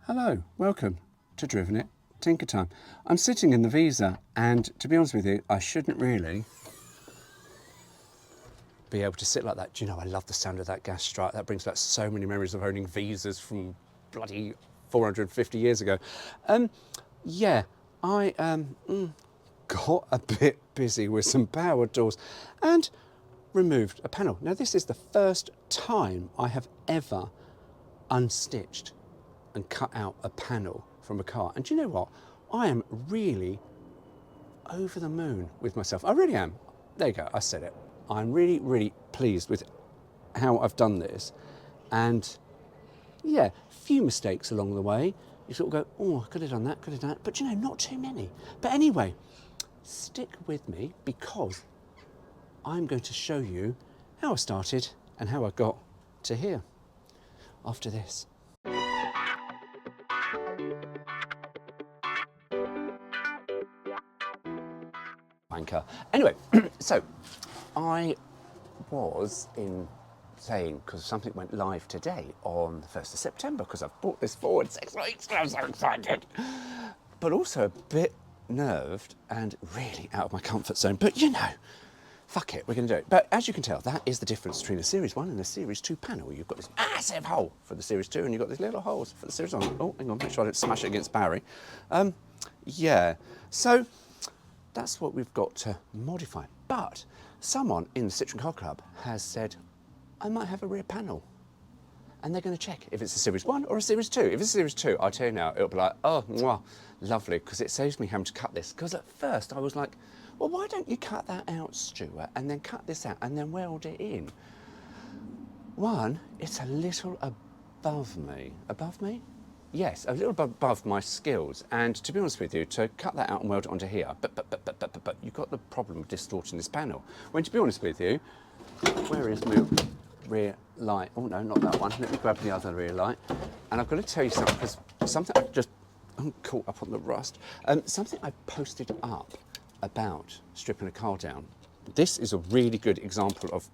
Hello, welcome to Driven It Tinker Time. I'm sitting in the Visa, and to be honest with you, I shouldn't really be able to sit like that. Do you know, I love the sound of that gas strike. That brings back so many memories of owning Visas from bloody 450 years ago. Yeah, I got a bit busy with some power tools and removed a panel. Now, this is the first time I have ever unstitched and cut out a panel from a car. And do you know what? I am really over the moon with myself. I really am. There you go, I said it. I'm really, really pleased with how I've done this. And yeah, a few mistakes along the way. You sort of go, oh, I could have done that, could have done that. But you know, not too many. But anyway, stick with me because I'm going to show you how I started and how I got to here after this. Wanker. Anyway, so I was in saying, because something went live today on the 1st of September, because I've brought this forward 6 weeks and I'm so excited. But also a bit nerved and really out of my comfort zone. But you know, fuck it, we're going to do it. But as you can tell, that is the difference between a Series 1 and a Series 2 panel. You've got this massive hole for the Series 2 and you've got these little holes for the Series 1. Oh, hang on, make sure I don't smash it against Barry. Yeah, so that's what we've got to modify. But someone in the Citroen Car Club has said, I might have a rear panel. And they're going to check if it's a Series 1 or a Series 2. If it's a Series 2, I'll tell you now, it'll be like, oh, mwah, lovely, because it saves me having to cut this. Because at first I was like, well, why don't you cut that out, Stuart, and then cut this out and then weld it in? One, it's a little above me. Above me? Yes, a little above my skills. And to be honest with you, to cut that out and weld it onto here, but you've got the problem of distorting this panel. When, to be honest with you, where is my rear light? Oh no, not that one. Let me grab the other rear light. And I've got to tell you something, because something I'm caught up on the rust. Something I posted up about stripping a car down. This is a really good example of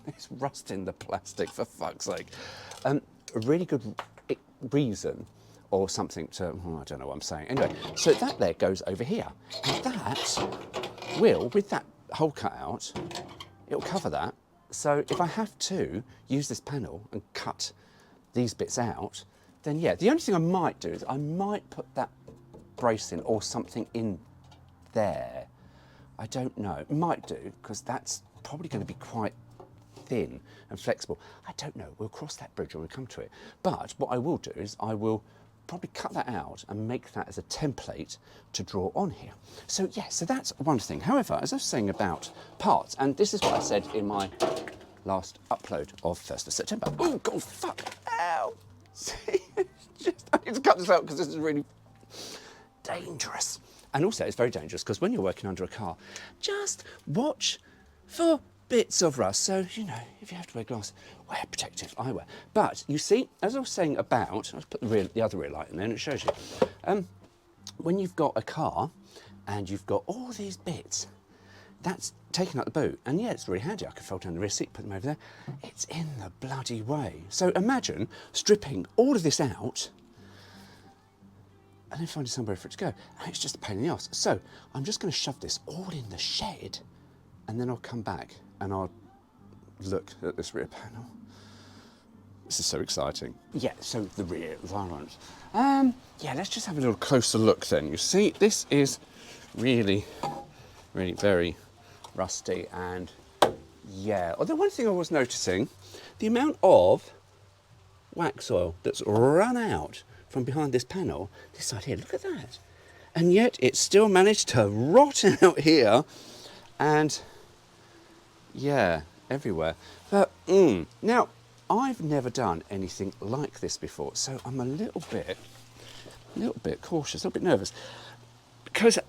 it's rust in the plastic, for fuck's sake. A really good reason or something to, I don't know what I'm saying. Anyway, so that there goes over here. And that will, with that hole cut out, it'll cover that. So if I have to use this panel and cut these bits out, then yeah, the only thing I might do is I might put that bracing or something in there. I don't know, might do, because that's probably going to be quite thin and flexible. I don't know, we'll cross that bridge when we come to it. But what I will do is I will probably cut that out and make that as a template to draw on here. So yeah, so that's one thing. However, as I was saying about parts, and this is what I said in my last upload of 1st of September. Oh God, fuck, ow. See, I need to cut this out because this is really dangerous. And also it's very dangerous because when you're working under a car, just watch for bits of rust. So, you know, if you have to wear glasses, wear protective eyewear. But you see, as I was saying about, I'll put the other rear light in there and it shows you. When you've got a car and you've got all these bits, that's taking up the boot. And yeah, it's really handy. I could fold down the rear seat, put them over there. It's in the bloody way. So imagine stripping all of this out and then finding somewhere for it to go. And it's just a pain in the arse. So I'm just going to shove this all in the shed and then I'll come back and I'll look at this rear panel. This is so exciting. Yeah, so the rear valance. Yeah, let's just have a little closer look then. You see, this is really, really very rusty and yeah. Although one thing I was noticing, the amount of wax oil that's run out from behind this panel, this side here, look at that. And yet it still managed to rot out here and yeah, everywhere. But now, I've never done anything like this before, so I'm a little bit cautious, a little bit nervous. Because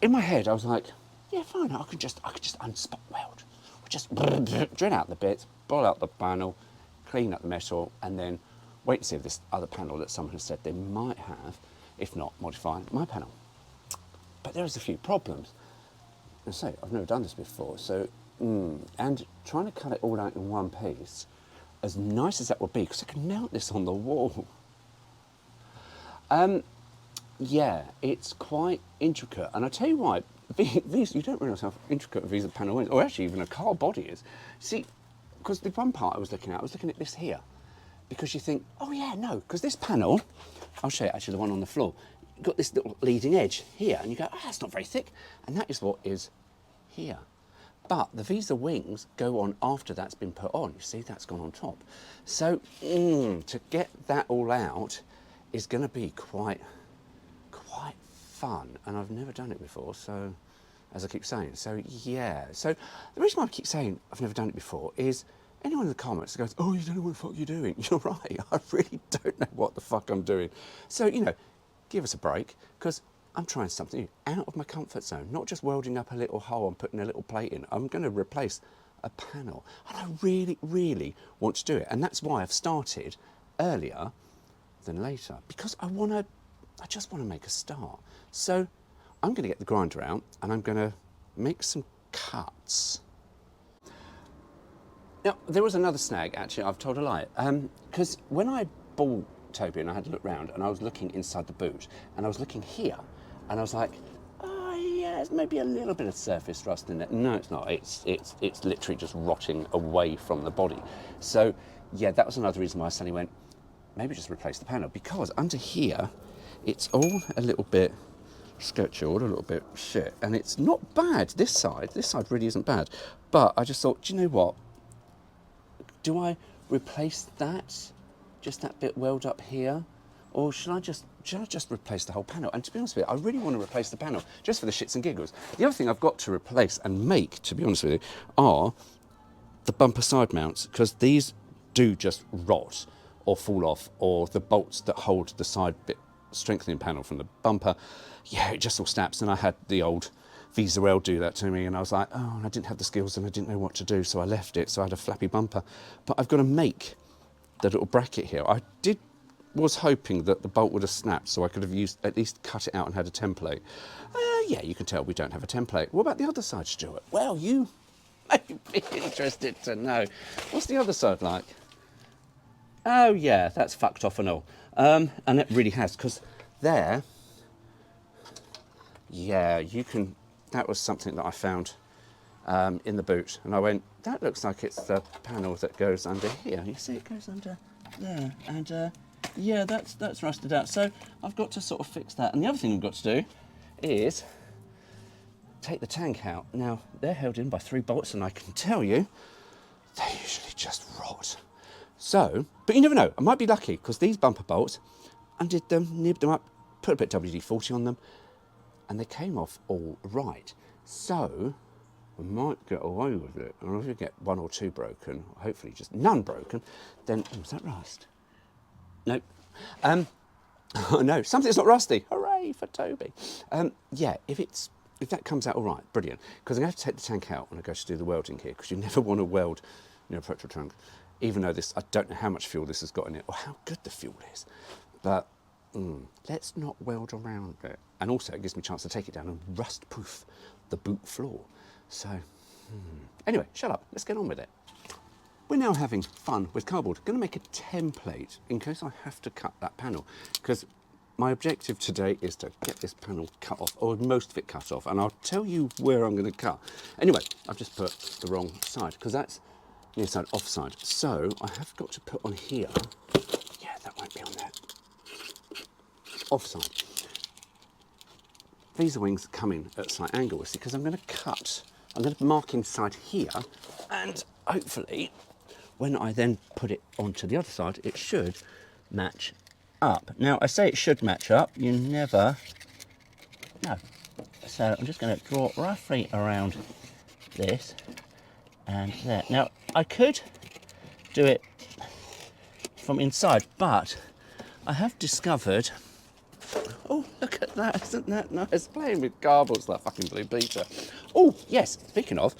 in my head I was like, yeah, fine, I could just unspot weld. Just drill out the bits, boil out the panel, clean up the metal, and then wait and see if this other panel that someone has said they might have, if not modify my panel. But there's a few problems. I say, I've never done this before, so, and trying to cut it all out in one piece, as nice as that would be, because I can mount this on the wall. Yeah, it's quite intricate, and I tell you why. These, you don't realise how intricate a Visa panel is, or actually even a car body is. See, because the one part I was looking at this here, because you think, oh yeah, no, because this panel, I'll show you actually the one on the floor, you've got this little leading edge here, and you go, oh, that's not very thick, and that is what is here. But the Visa wings go on after that's been put on. You see, that's gone on top. So to get that all out is going to be quite fun, and I've never done it before, so as I keep saying, so yeah. So the reason why I keep saying I've never done it before is anyone in the comments goes, oh, you don't know what the fuck you're doing. You're right, I really don't know what the fuck I'm doing. So, you know, give us a break, because I'm trying something new, out of my comfort zone, not just welding up a little hole and putting a little plate in. I'm going to replace a panel, and I really, really want to do it, and that's why I've started earlier than later, because I just want to make a start. So I'm going to get the grinder out and I'm going to make some cuts. Now, there was another snag, actually, I've told a lie, because when I bought Toby and I had to look round and I was looking inside the boot and I was looking here and I was like, oh yeah, there's maybe a little bit of surface rust in it. No, it's not, it's literally just rotting away from the body. So yeah, that was another reason why I suddenly went, maybe just replace the panel, because under here, it's all a little bit sketched, a little bit shit, and it's not bad. This side really isn't bad, but I just thought, do you know what? Do I replace that, just that bit weld up here, or should I just replace the whole panel? And to be honest with you, I really want to replace the panel just for the shits and giggles. The other thing I've got to replace and make, to be honest with you, are the bumper side mounts, because these do just rot or fall off, or the bolts that hold the side bit strengthening panel from the bumper, yeah, it just all snaps. And I had the old Visa L do that to me, and I was like, oh, and I didn't have the skills and I didn't know what to do, so I left it. So I had a flappy bumper, but I've got to make the little bracket here. I was hoping that the bolt would have snapped, so I could have at least cut it out and had a template. Yeah, you can tell we don't have a template. What about the other side, Stuart? Well, you may be interested to know. What's the other side like? Oh yeah, that's fucked off and all. And it really has, because there, yeah, you can, that was something that I found in the boot, and I went, that looks like it's the panel that goes under here. You see it goes under there, and yeah, that's rusted out. So I've got to sort of fix that. And the other thing I've got to do is take the tank out. Now, they're held in by 3 bolts, and I can tell you, they usually just rot. So, but you never know, I might be lucky, because these bumper bolts, undid them, nibbed them up, put a bit of WD-40 on them, and they came off all right. So, we might get away with it, and if we get 1 or 2 broken, hopefully just none broken, then, oh, is that rust? Nope. Oh no, something's not rusty, hooray for Toby. Yeah, if that comes out all right, brilliant, because I'm going to have to take the tank out when I go to do the welding here, because you never want to weld, you know, a petrol tank. Even though this, I don't know how much fuel this has got in it or how good the fuel is, but let's not weld around it. And also it gives me a chance to take it down and rust-proof the boot floor. So, anyway, shut up, let's get on with it. We're now having fun with cardboard. Going to make a template in case I have to cut that panel, because my objective today is to get this panel cut off, or most of it cut off, and I'll tell you where I'm going to cut. Anyway, I've just put the wrong side, because that's near side, offside. So I have got to put on here, yeah, that won't be on there, offside. Visa wings come in at a slight angle, see, because I'm going to mark inside here, and hopefully when I then put it onto the other side, it should match up. Now, I say it should match up, you never know. So I'm just going to draw roughly around this and there. Now, I could do it from inside, but I have discovered, oh, look at that, isn't that nice? Playing with cardboard's like fucking Blue Peter. Oh, yes, speaking of,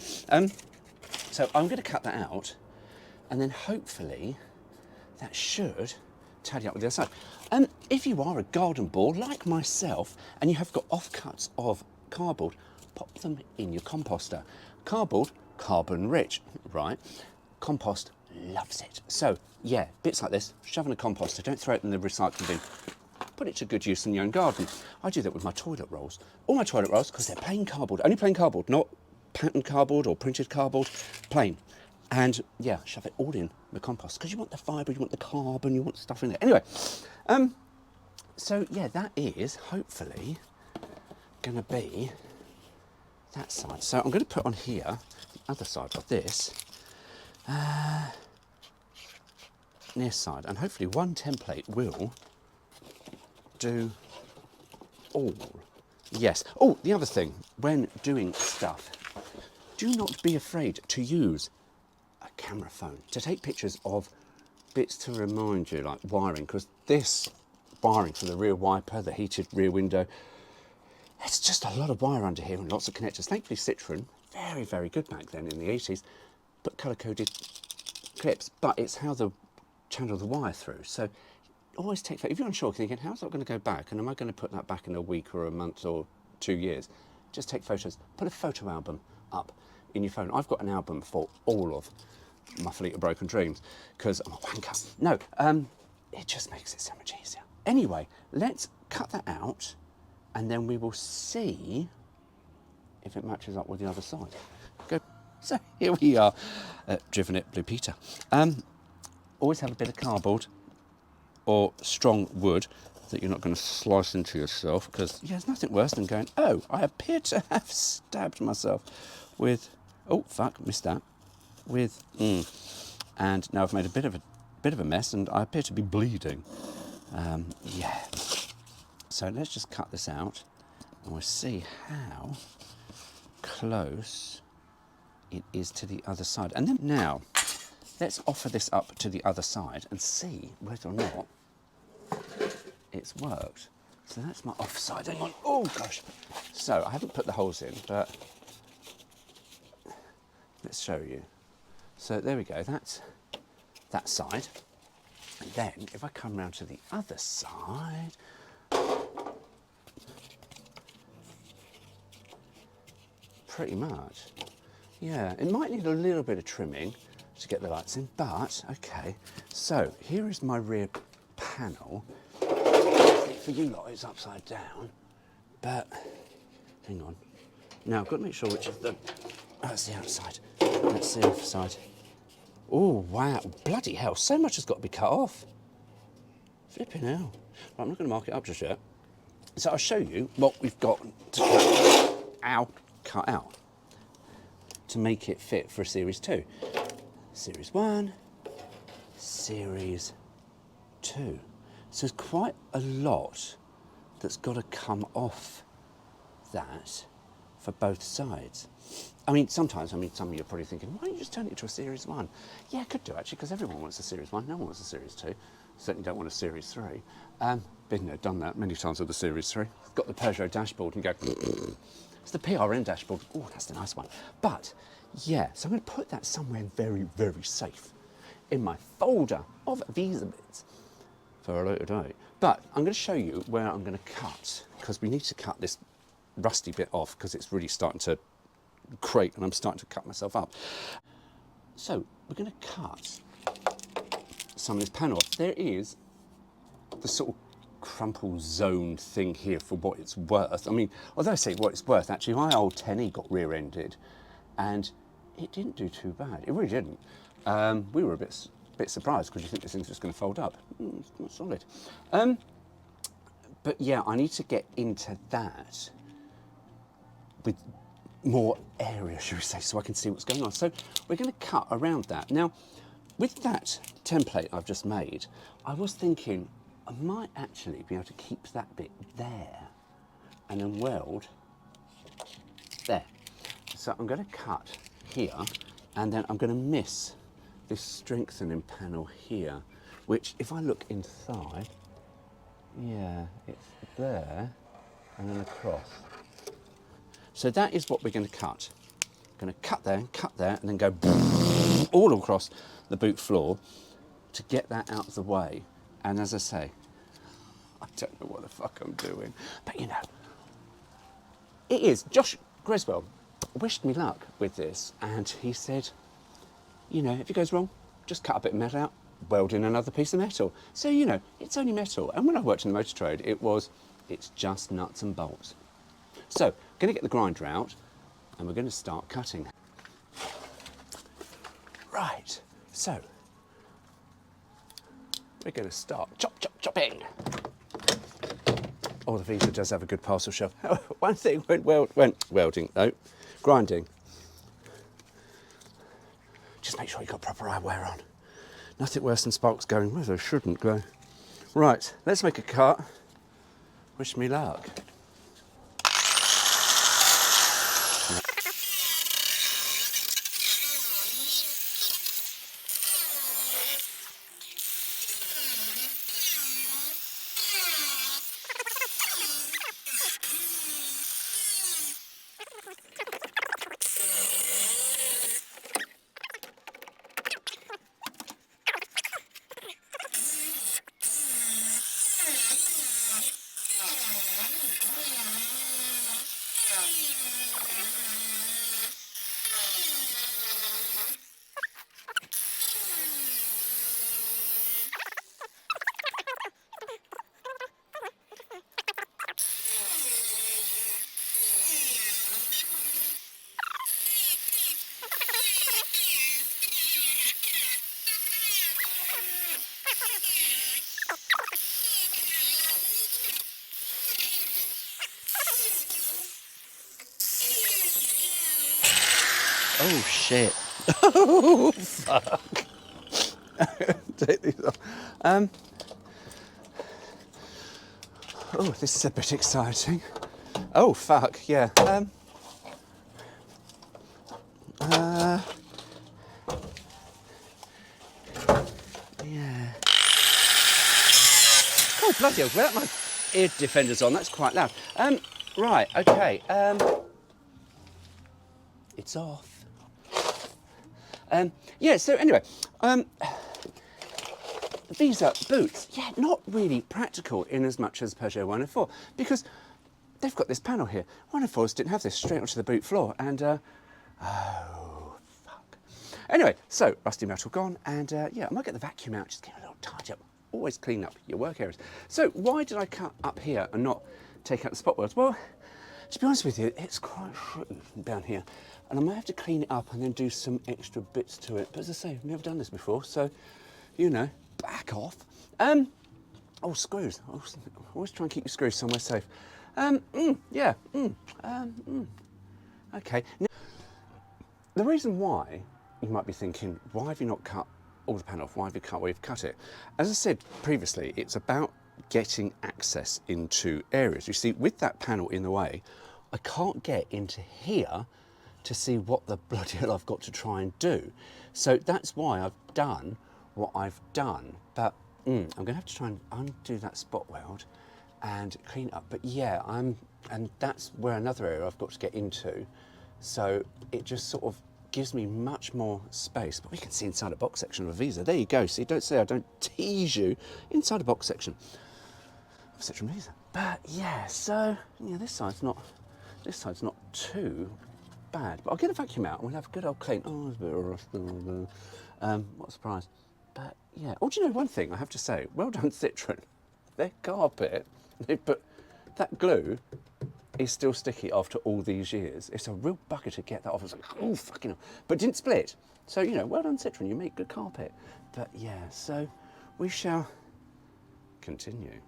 so I'm going to cut that out, and then hopefully that should tidy up with the other side. If you are a garden bore like myself, and you have got offcuts of cardboard, pop them in your composter. Cardboard, carbon rich, right? Compost loves it. So yeah, bits like this, shove in a composter, don't throw it in the recycling bin. put it to good use in your own garden. I do that with my toilet rolls. All my toilet rolls, because they're plain cardboard, only plain cardboard, not patterned cardboard or printed cardboard, plain. And yeah, shove it all in the compost, because you want the fibre, you want the carbon, you want stuff in there. Anyway, so yeah, that is hopefully going to be that side. So I'm going to put on here the other side of this near side, and hopefully one template will do all. Yes. Oh, the other thing, when doing stuff, do not be afraid to use a camera phone to take pictures of bits to remind you, like wiring, because this wiring for the rear wiper, the heated rear window, it's just a lot of wire under here and lots of connectors. Thankfully Citroen, very, very good back then in the 80s, put colour-coded clips, but it's how they channel the wire through. So always take photos. If you're unsure, thinking, how's that going to go back? And am I going to put that back in a week or a month or 2 years? Just take photos. Put a photo album up in your phone. I've got an album for all of my fleet of broken dreams because I'm a wanker. No, it just makes it so much easier. Anyway, let's cut that out and then we will see if it matches up with the other side. Go. So here we are, driven it Blue Peter. Always have a bit of cardboard or strong wood that you're not going to slice into yourself, because yeah, there's nothing worse than going, oh, I appear to have stabbed myself with, oh fuck, missed that, with, and now I've made a bit of a mess and I appear to be bleeding. Yeah. So let's just cut this out and we'll see how close it is to the other side. And then now, let's offer this up to the other side and see whether or not it's worked. So that's my offside. Hang on. Oh gosh. So I haven't put the holes in, but let's show you. So there we go. That's that side. And then if I come round to the other side, pretty much. Yeah, it might need a little bit of trimming to get the lights in, but okay. So here is my rear panel. For you lot, it's upside down, but hang on. Now I've got to make sure which of the, that's the outside, that's the other side. Oh wow, bloody hell, so much has got to be cut off. Flipping hell. Right, I'm not going to mark it up just yet. So I'll show you what we've got to cut out to make it fit for a Series 2. Series 1, Series 2. So there's quite a lot that's got to come off that for both sides. I mean, sometimes, some of you are probably thinking, why don't you just turn it into a Series 1? Yeah, I could do actually, because everyone wants a Series 1, no one wants a Series 2. Certainly don't want a Series 3. Been there, done that many times with the Series 3. Got the Peugeot dashboard and go, it's the PRN dashboard. Oh, that's the nice one. But yeah, so I'm going to put that somewhere very, very safe in my folder of Visa bits for a later date. But I'm going to show you where I'm going to cut, because we need to cut this rusty bit off because it's really starting to crate and I'm starting to cut myself up. So we're going to cut some of this panel off. There is the sort of crumple zone thing here for what it's worth. I mean, although I say what it's worth, actually my old 10E got rear-ended and it didn't do too bad. It really didn't. We were a bit surprised because you think this thing's just going to fold up. It's not solid. But yeah, I need to get into that with more area, should we say, so I can see what's going on. So we're going to cut around that. Now, with that template I've just made, I was thinking I might actually be able to keep that bit there and then weld there. So I'm going to cut here and then I'm going to miss this strengthening panel here, which if I look inside, yeah, it's there and then across. So that is what we're going to cut. I'm going to cut there, and then go all across the boot floor to get that out of the way. And as I say, I don't know what the fuck I'm doing, but you know, it is. Josh Greswell wished me luck with this, and he said, you know, if it goes wrong, just cut a bit of metal out, welding another piece of metal. So, you know, it's only metal. And when I worked in the motor trade, it's just nuts and bolts. So, I'm going to get the grinder out and we're going to start cutting. Right, so we're going to start chopping. Oh, the Visa does have a good parcel shelf. One thing went grinding. Just make sure you've got proper eyewear on. Nothing worse than sparks going where they shouldn't go. Right, let's make a cut. Wish me luck. Oh shit. Oh fuck. Take these off. Oh, this is a bit exciting. Oh fuck, yeah. Yeah. Oh bloody hell, without my ear defenders on, that's quite loud. Right, okay. It's off. Yeah, so anyway, Visa boots, yeah, not really practical in as much as Peugeot 104 because they've got this panel here. 104s didn't have this, straight onto the boot floor and, oh, fuck. Anyway, so rusty metal gone and yeah, I might get the vacuum out, just get a little tidy up. Always clean up your work areas. So why did I cut up here and not take out the spot welds? Well, to be honest with you, it's quite shitty down here. And I might have to clean it up and then do some extra bits to it. But as I say, I've never done this before, so, you know, back off. Oh, screws. I always try and keep your screws somewhere safe. Yeah. Okay. Now, the reason why, you might be thinking, why have you not cut all the panel off? Why have you cut where you've cut it? As I said previously, it's about getting access into areas. You see, with that panel in the way, I can't get into here to see what the bloody hell I've got to try and do. So that's why I've done what I've done. But I'm gonna have to try and undo that spot weld and clean it up. But yeah, and that's where another area I've got to get into. So it just sort of gives me much more space. But we can see inside a box section of a Visa. There you go. See, don't say I don't tease you. Inside a box section of Citroen Visa. But yeah, so yeah, this side's not too bad. But I'll get a vacuum out and we'll have a good old clean. Oh, there's a bit of rust. What a surprise. But yeah. Oh, do you know one thing I have to say? Well done, Citroen. Their carpet, they put that glue is still sticky after all these years. It's a real bugger to get that off. I was like, oh, fucking hell. But it didn't split. So, you know, well done, Citroen. You make good carpet. But yeah, so we shall continue.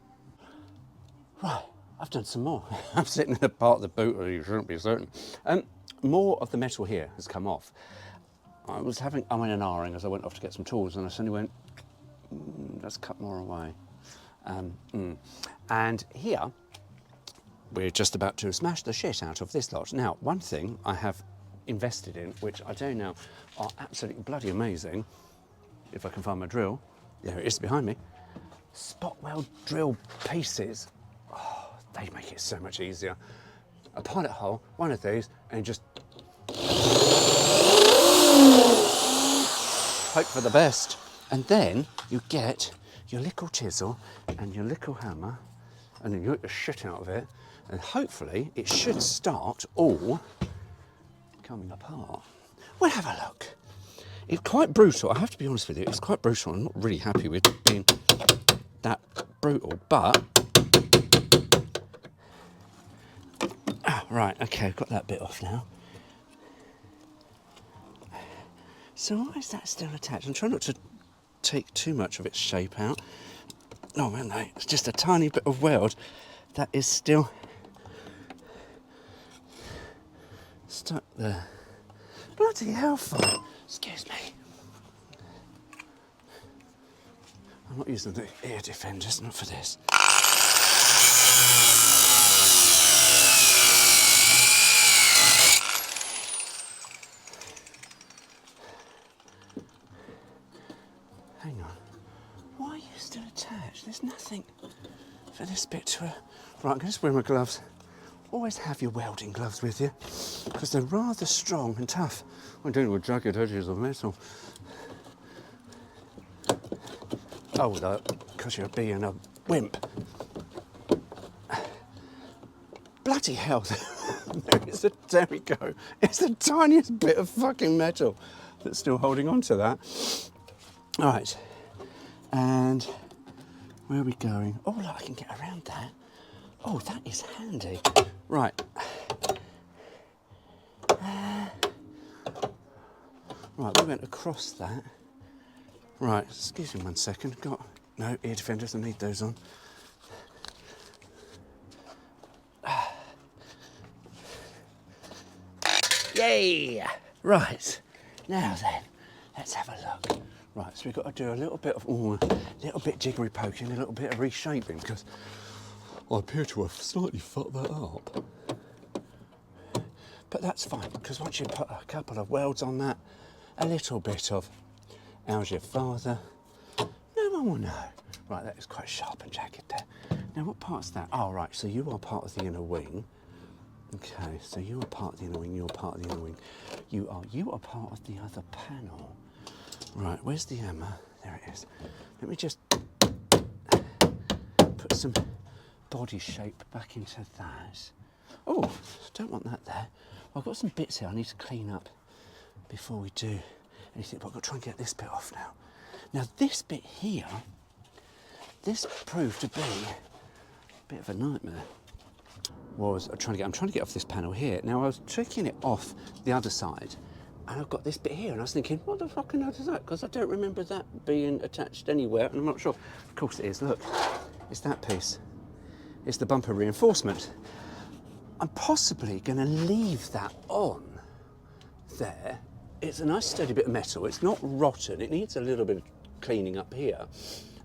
Right, I've done some more. I'm sitting in the part of the boot where you shouldn't be certain. More of the metal here has come off. I was having and ahhing as I went off to get some tools and I suddenly went, let's cut more away. And here, we're just about to smash the shit out of this lot. Now, one thing I have invested in, which I do know are absolutely bloody amazing, if I can find my drill, there it is behind me, spot weld drill pieces. Oh, they make it so much easier. A pilot hole, one of these, and just hope for the best. And then you get your little chisel and your little hammer, and then you get the shit out of it, and hopefully it should start all coming apart. We'll have a look. It's quite brutal, I have to be honest with you, it's quite brutal. I'm not really happy with being that brutal, but... Right, okay, I've got that bit off now. So why is that still attached? I'm trying not to take too much of its shape out. Oh man, no, it's just a tiny bit of weld that is still stuck there. Bloody hellfire! Excuse me. I'm not using the ear defenders, not for this. Hang on. Why are you still attached? There's nothing for this bit to... Right, I'm going to just wear my gloves. Always have your welding gloves with you, because they're rather strong and tough. I'm dealing with jagged edges of metal. Oh, because you're being a wimp. Bloody hell. There we go. It's the tiniest bit of fucking metal that's still holding on to that. All right. And where are we going? Oh, look, I can get around that. Oh, that is handy. Right. Right, we went across that. Right, excuse me 1 second. Got no ear defenders, I need those on. Yay! Right, now then, let's have a look. Right, so we've got to do a little bit of, little bit jiggery poking, a little bit of reshaping, because I appear to have slightly fucked that up. But that's fine, because once you put a couple of welds on that, a little bit of, how's your father? No one will know. Right, that is quite sharp and jagged there. Now, what part's that? Oh, right, so you are part of the inner wing. Okay, so you are part of the inner wing, you're part of the inner wing. You are part of the other panel. Right, where's the hammer? There it is. Let me just put some body shape back into that. Oh, don't want that there. Well, I've got some bits here I need to clean up before we do anything, but I've got to try and get this bit off now. Now, this bit here, this proved to be a bit of a nightmare. I'm trying to get off this panel here. Now, I was taking it off the other side, and I've got this bit here, and I was thinking, what the fucking hell is that? Because I don't remember that being attached anywhere, and I'm not sure. Of course it is, look, it's that piece. It's the bumper reinforcement. I'm possibly going to leave that on there. It's a nice sturdy bit of metal. It's not rotten. It needs a little bit of cleaning up here,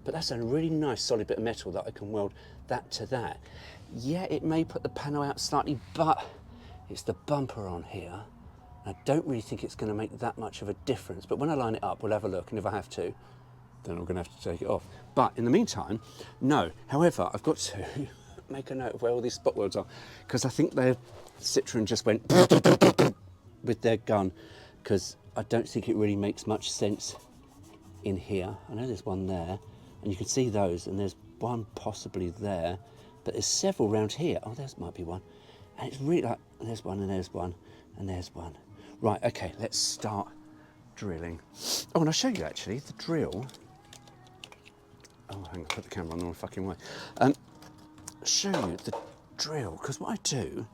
but that's a really nice solid bit of metal that I can weld that to that. Yeah, it may put the panel out slightly, but it's the bumper on here. I don't really think it's going to make that much of a difference, but when I line it up, we'll have a look, and if I have to, then I'm going to have to take it off. But in the meantime, no. However, I've got to make a note of where all these spot welds are, because I think Citroen just went with their gun, because I don't think it really makes much sense in here. I know there's one there, and you can see those, and there's one possibly there, but there's several round here. Oh, there's might be one. And it's really like, there's one, and there's one, and there's one. Right, okay, let's start drilling. Oh, and I'll show you actually the drill. Oh, hang on, put the camera on the wrong fucking way. Show you the drill, because what I do,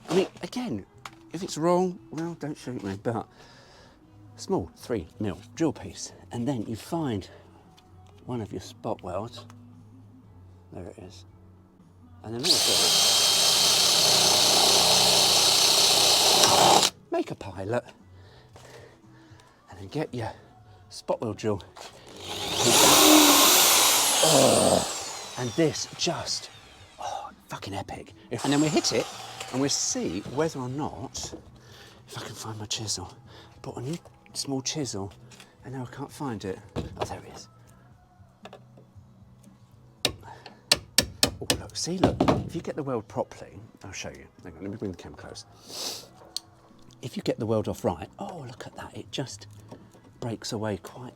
I mean, again, if it's wrong, well, don't shoot me, but small 3mm drill piece, and then you find one of your spot welds. There it is. And then also make a pilot, and then get your spot weld drill. Oh, and this just, fucking epic. And then we hit it, and we'll see whether or not, if I can find my chisel. I bought a new small chisel, and now I can't find it. Oh, there it is. Oh, look, see, look, if you get the weld properly, I'll show you. Hang on, let me bring the camera close. If you get the weld off right, oh, look at that, it just breaks away quite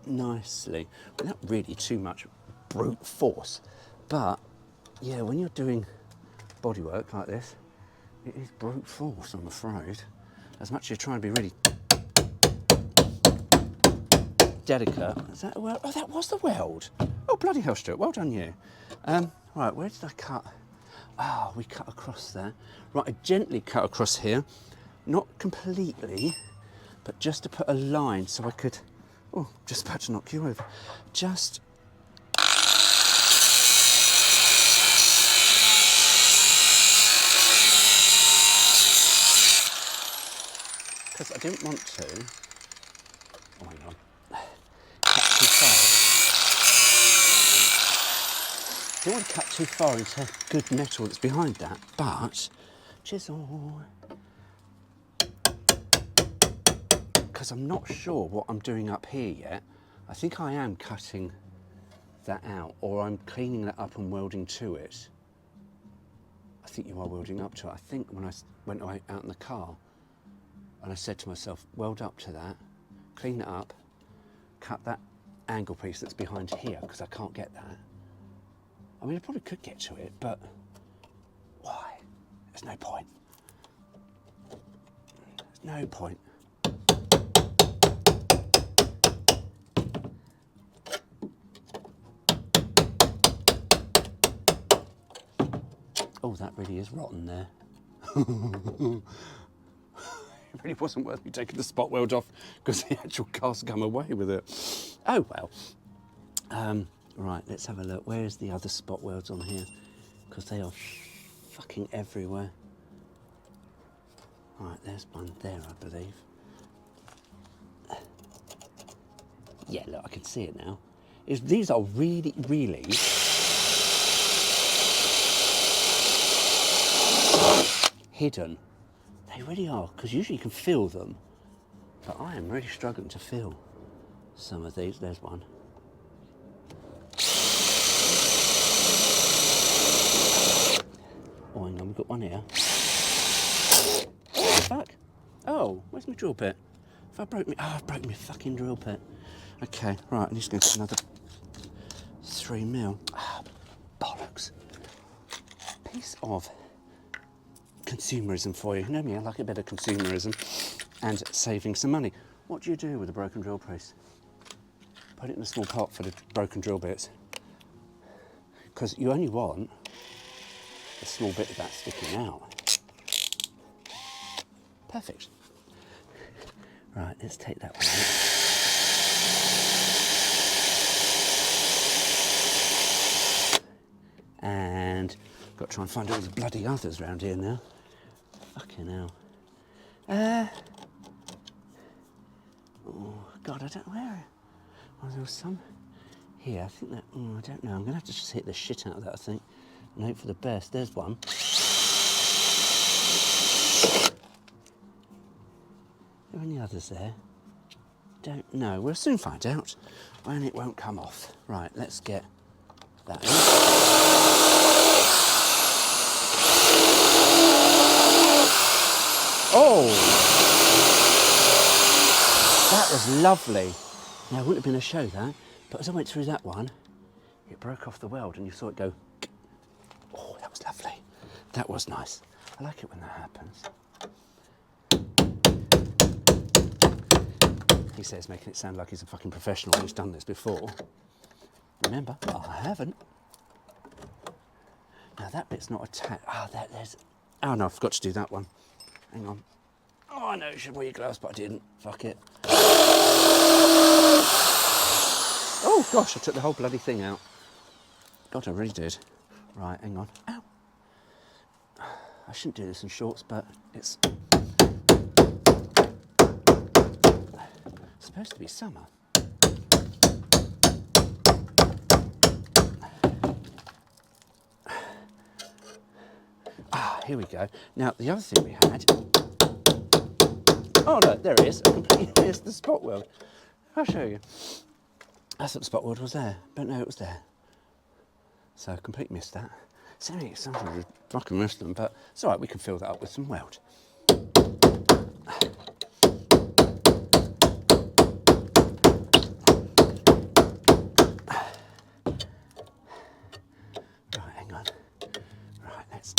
nicely, without really too much brute force. But, yeah, when you're doing bodywork like this, it is brute force, I'm afraid. As much as you're trying to be really delicate. Is that a weld? Oh, that was the weld. Oh, bloody hell, Stuart. Well done, you. Right, where did I cut? Ah, we cut across there. Right, I gently cut across here. Not completely, but just to put a line so I could... Oh, just about to knock you over. Just... Because I didn't want to... Oh, hang on. Cut too far. I don't want to cut too far into good metal that's behind that, but chisel. Because I'm not sure what I'm doing up here yet. I think I am cutting that out, or I'm cleaning that up and welding to it. I think you are welding up to it. I think when I went out in the car and I said to myself, weld up to that, clean it up, cut that angle piece that's behind here, because I can't get that. I mean, I probably could get to it, but why? There's no point. There's no point. Oh, that really is rotten there. It really wasn't worth me taking the spot weld off because the actual car's come away with it. Oh, well. Right, let's have a look. Where's the other spot welds on here? Because they are fucking everywhere. Right, there's one there, I believe. Yeah, look, I can see it now. These are really, really... hidden. They really are, because usually you can feel them, but I am really struggling to feel some of these. There's one. Oh, hang on, we've got one here. What the fuck? Oh, where's my drill bit? Have I broke me? Oh, I've broken my fucking drill bit. Okay, right, I'm just going to put another 3mm. Ah, bollocks. Piece of consumerism for you. You know me, I like a bit of consumerism and saving some money. What do you do with a broken drill piece? Put it in a small pot for the broken drill bits. Because you only want a small bit of that sticking out. Perfect. Right, let's take that one out. And got to try and find all the bloody others around here now. Fucking hell. Oh, God, I don't know where. Oh, there was some here. I think that, I don't know. I'm going to have to just hit the shit out of that, I think, and hope for the best. There's one. Are there any others there? Don't know. We'll soon find out when it won't come off. Right, let's get that in. Oh! That was lovely. Now, it wouldn't have been a show, that, but as I went through that one, it broke off the weld and you saw it go... Oh, that was lovely. That was nice. I like it when that happens. He says, making it sound like he's a fucking professional who's done this before. Remember, I haven't. Now, that bit's not attached. Ah, there's... Oh, no, I forgot to do that one. Hang on. Oh, I know you should wear your gloves, but I didn't. Fuck it. Oh, gosh, I took the whole bloody thing out. God, I really did. Right, hang on. Ow. I shouldn't do this in shorts, but it's supposed to be summer. Ah, here we go. Now, the other thing we had... Oh, look, there it is. I completely missed the spot weld. I'll show you. I thought the spot weld was there, but no, it was there. So I completely missed that. Something to fucking miss them, but it's all right, we can fill that up with some weld. Right, hang on. Right, let's...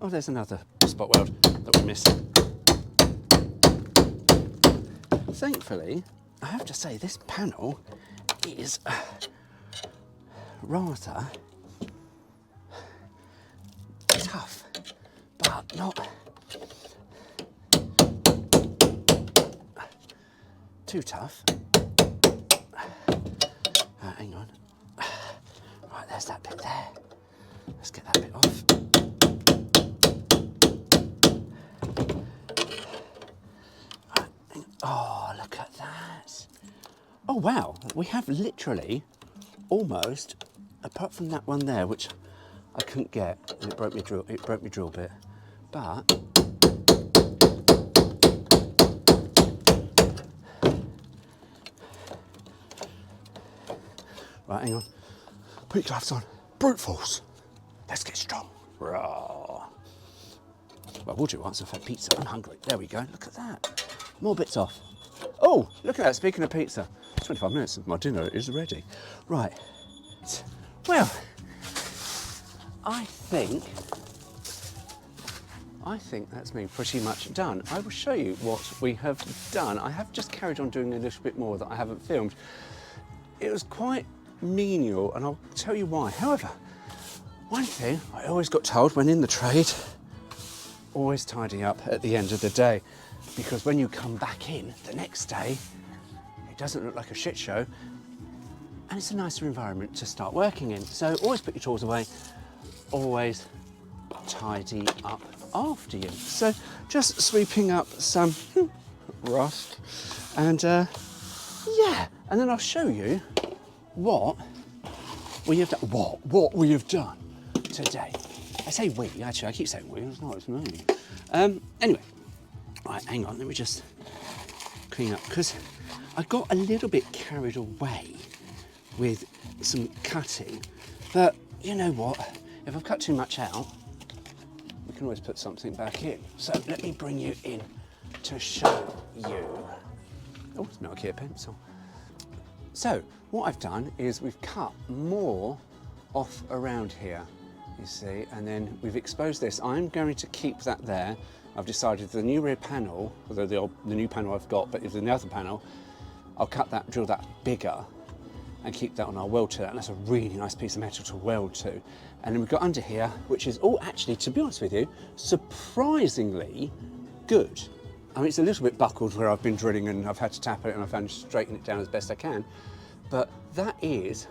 Oh, there's another spot weld that we're missing. thankfully, I have to say this panel is rather tough, but not too tough. Hang on. Right, there's that bit there. Let's get that bit off. Right, oh, look at that. Oh, wow. We have literally almost, apart from that one there, which I couldn't get, and it broke my drill bit, but right, hang on. Put your gloves on. Brute force. Let's get strong. Raw. Well, we'll do once I've had pizza. I'm hungry. There we go. Look at that. More bits off. Oh, look at that. Speaking of pizza, 25 minutes and my dinner is ready. Right. Well, I think that's me pretty much done. I will show you what we have done. I have just carried on doing a little bit more that I haven't filmed. It was quite menial, and I'll tell you why. However, one thing I always got told when in the trade, always tidy up at the end of the day, because when you come back in the next day, it doesn't look like a shit show, and it's a nicer environment to start working in. So always put your tools away, always tidy up after you. So just sweeping up some rust, and yeah, and then I'll show you what we have done. What we have done today. I say we, actually, I keep saying we, it's not, it's me. Anyway, right, hang on, let me just clean up, because I got a little bit carried away with some cutting, but you know what, if I've cut too much out, we can always put something back in. So let me bring you in to show you. Oh, it's not a Nokia pencil. So what I've done is we've cut more off around here, you see, and then we've exposed this. I'm going to keep that there. I've decided the new rear panel, although the new panel I've got, but if the other panel, I'll cut that, drill that bigger, and keep that on our weld to that. And that's a really nice piece of metal to weld to. And then we've got under here, which is all actually, to be honest with you, surprisingly good. I mean, it's a little bit buckled where I've been drilling and I've had to tap it and I've had to straighten it down as best I can. But that is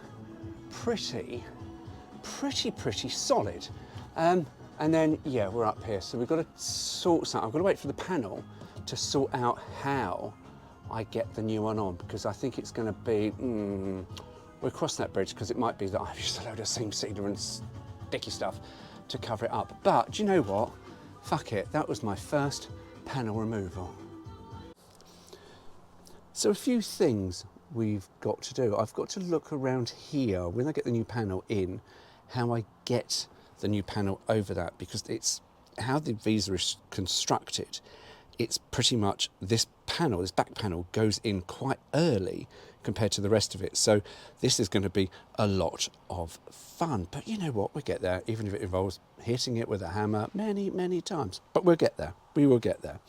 pretty solid. And then, yeah, we're up here. So we've got to sort something. I've got to wait for the panel to sort out how I get the new one on, because I think it's going to be, we'll cross that bridge, because it might be that I've used a load of seam sealer and sticky stuff to cover it up. But do you know what? Fuck it. That was my first panel removal. So a few things we've got to do. I've got to look around here when I get the new panel in, how I get the new panel over that, because it's how the Visa is constructed. It's pretty much this panel, this back panel, goes in quite early compared to the rest of it. So this is going to be a lot of fun. But you know what? We'll get there, even if it involves hitting it with a hammer many times. But we'll get there. We will get there.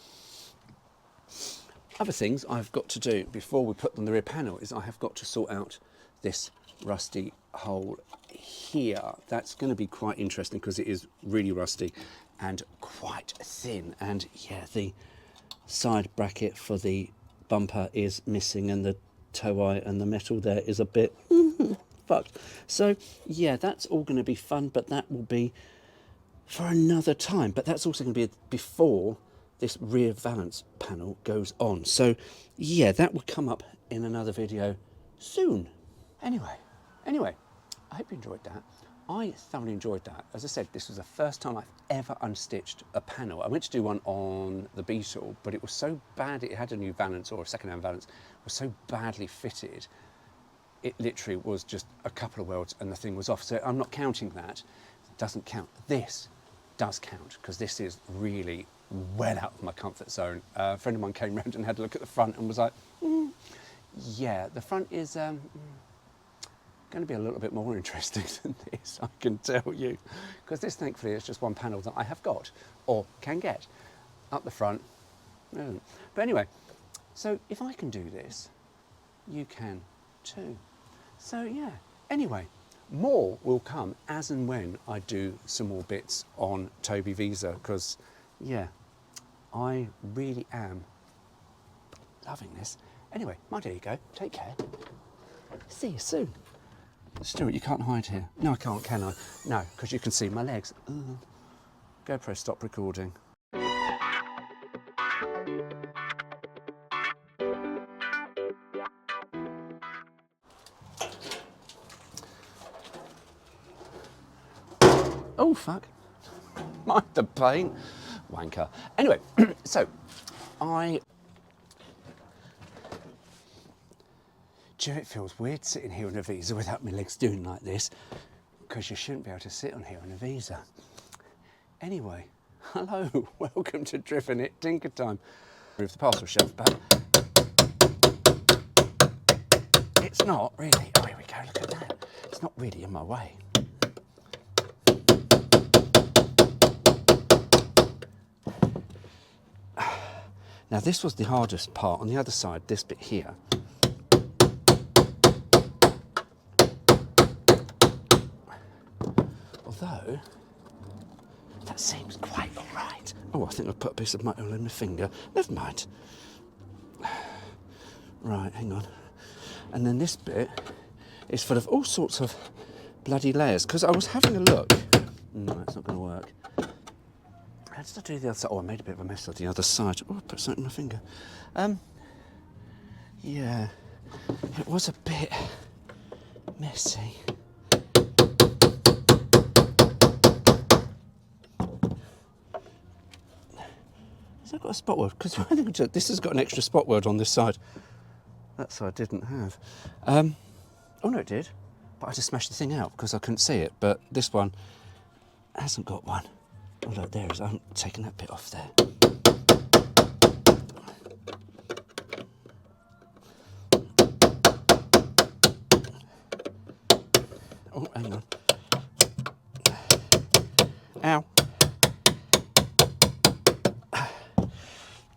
Other things I've got to do before we put on the rear panel is I have got to sort out this rusty hole here. That's going to be quite interesting because it is really rusty and quite thin. And yeah, the side bracket for the bumper is missing, and the toe eye and the metal there is a bit fucked. So yeah, that's all going to be fun, but that will be for another time. But that's also going to be before this rear valance panel goes on. So yeah, that will come up in another video soon. Anyway, I hope you enjoyed that. I thoroughly enjoyed that. As I said, this was the first time I've ever unstitched a panel. I went to do one on the Beetle, but it was so bad, it had a new valance, or a second-hand valance, was so badly fitted, it literally was just a couple of welds and the thing was off. So I'm not counting that. It doesn't count. This does count, because this is really well out of my comfort zone. A friend of mine came round and had a look at the front and was like, yeah, the front is going to be a little bit more interesting than this, I can tell you, because this thankfully is just one panel that I have got or can get up the front. But anyway, So if I can do this, you can too. So yeah, anyway, more will come as and when I do some more bits on Toby Visa, because yeah, I really am loving this. Anyway, my dear, you go, take care. See you soon. Stuart, you can't hide here. No, I can't, can I? No, because you can see my legs. GoPro, stop recording. Oh, fuck. Mind the pain. Wanker. Anyway, so do you know, it feels weird sitting here on a Visa without my legs doing like this, because you shouldn't be able to sit on here on a Visa. Anyway, hello, welcome to Driven It Tinker Time. Move the parcel shelf back. It's not really, oh here we go, look at that. It's not really in my way. Now this was the hardest part. On the other side, this bit here, although that seems quite all right. Oh, I think I've put a piece of metal in my finger. Never mind. Right, hang on. And then this bit is full of all sorts of bloody layers, because I was having a look. No, it's not going to work. How did I do the other side? Oh, I made a bit of a mess on the other side. Oh, I put something in my finger. Yeah, it was a bit messy. Has that got a spot word? Because this has got an extra spot word on this side. That side didn't have. Oh no, it did. But I just smashed the thing out because I couldn't see it. But this one hasn't got one. Oh look, there it is. I haven't taken that bit off there. Oh, hang on. Ow.